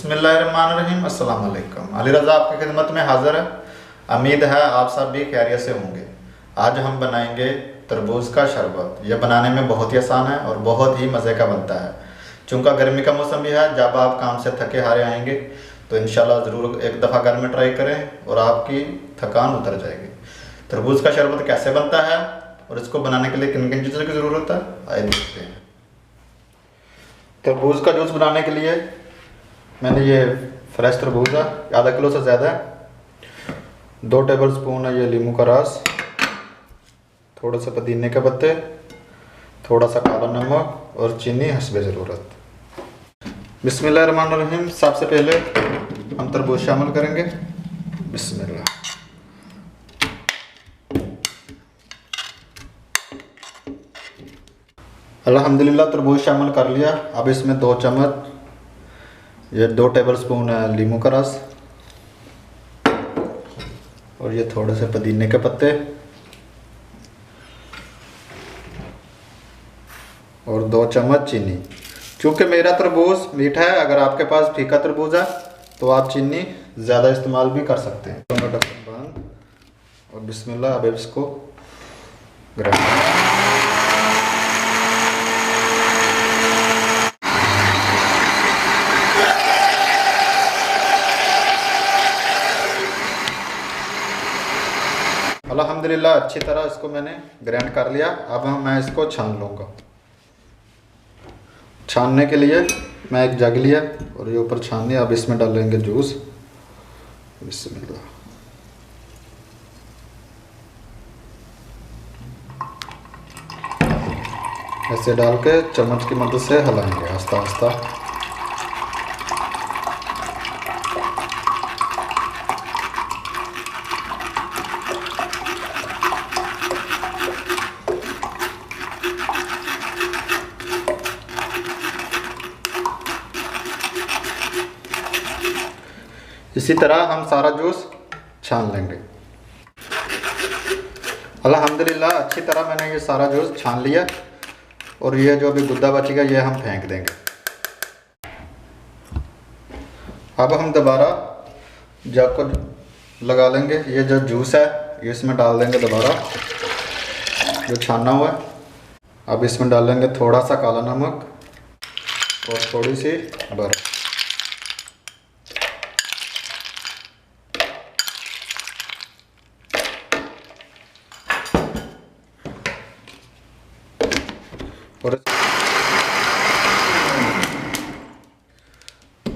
बिस्मिल्लाहिर्रहमानिर्रहीम। अस्सलाम वालेकुम। अली रज़ा आपकी खिदमत में हाज़िर है। उम्मीद है आप सब भी खैरियत से होंगे। आज हम बनाएंगे तरबूज का शरबत। यह बनाने में बहुत ही आसान है और बहुत ही मज़े का बनता है। चूँकि गर्मी का मौसम भी है, जब आप काम से थके हारे आएंगे तो इंशाल्लाह ज़रूर एक दफ़ा घर में ट्राई करें और आपकी थकान उतर जाएगी। तरबूज का शरबत कैसे बनता है और इसको बनाने के लिए किन किन चीज़ों की ज़रूरत है, आइए देखते हैं। तरबूज का जूस बनाने के लिए मैंने ये फ्रेश तरबूज है, आधा किलो से ज़्यादा है। 2 टेबलस्पून है ये लीमू का रस, थोड़ा सा पुदीने के पत्ते, थोड़ा सा काला नमक और चीनी हस्बे ज़रूरत। बिस्मिल्लाहिर्रहमानिर्रहीम। सबसे पहले हम तरबूज शामिल करेंगे। बिस्मिल्लाह। अल्हम्दुलिल्लाह तरबूज शामिल कर लिया। अब इसमें 2 चम्मच ये 2 टेबलस्पून है लीमू का रस और ये थोड़े से पुदीने के पत्ते और 2 चम्मच चीनी। क्योंकि मेरा तरबूज मीठा है, अगर आपके पास फीका तरबूज है तो आप चीनी ज़्यादा इस्तेमाल भी कर सकते हैं। ढक्कन बंद और बिस्मिल्लाह। अब इसको ग्राइंड अल्हम्दुलिल्लाह अच्छी तरह इसको मैंने ग्राइंड कर लिया। अब मैं इसको छान लूँगा। छानने के लिए मैं एक जग लिया और ये ऊपर छान लिया। अब इसमें डालेंगे जूस। बिस्मिल्लाह। ऐसे डाल के चम्मच की मदद से हिलाएंगे आस्ता आस्ता। इसी तरह हम सारा जूस छान लेंगे। अल्हम्दुलिल्लाह अच्छी तरह मैंने ये सारा जूस छान लिया और ये जो अभी गुद्दा बचेगा ये हम फेंक देंगे। अब हम दोबारा जग को लगा लेंगे। ये जो जूस है ये इसमें डाल देंगे दोबारा, जो छाना हुआ है। अब इसमें डालेंगे थोड़ा सा काला नमक और थोड़ी सी बर्फ। और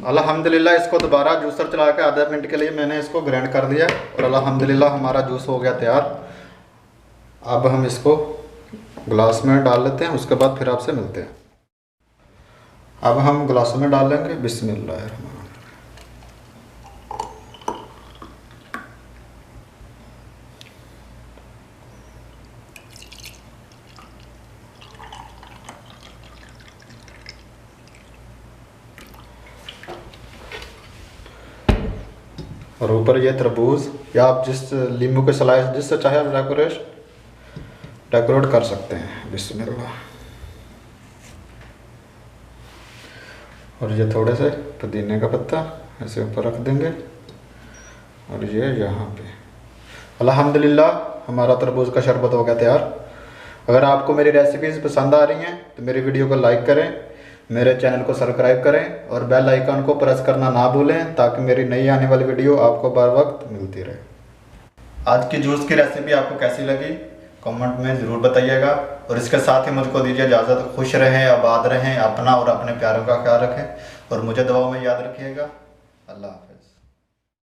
अल्हम्दुलिल्लाह इसको दोबारा जूसर चला के आधा मिनट के लिए मैंने इसको ग्राइंड कर दिया और अल्हम्दुलिल्लाह हमारा जूस हो गया तैयार। अब हम इसको ग्लास में डाल लेते हैं, उसके बाद फिर आपसे मिलते हैं। अब हम ग्लास में डाल लेंगे। बिस्मिल्लाह। और ऊपर ये तरबूज या आप जिस लींबू के स्लाइस जिससे चाहे आप डेकोरेट कर सकते हैं। बिस्मिल्लाह। और ये थोड़े से पुदीने का पत्ता ऐसे ऊपर रख देंगे और ये यहाँ पे। अल्हम्दुलिल्लाह हमारा तरबूज का शरबत हो गया तैयार। अगर आपको मेरी रेसिपीज़ पसंद आ रही हैं तो मेरी वीडियो को लाइक करें, मेरे चैनल को सब्सक्राइब करें और बेल आइकन को प्रेस करना ना भूलें ताकि मेरी नई आने वाली वीडियो आपको बर वक्त मिलती रहे। आज की जूस की रेसिपी आपको कैसी लगी कमेंट में ज़रूर बताइएगा और इसके साथ ही मुझको दीजिए इजाज़त। खुश रहें, आबाद रहें, अपना और अपने प्यारों का ख्याल रखें और मुझे दुआओं में याद रखिएगा। अल्लाह हाफ़िज़।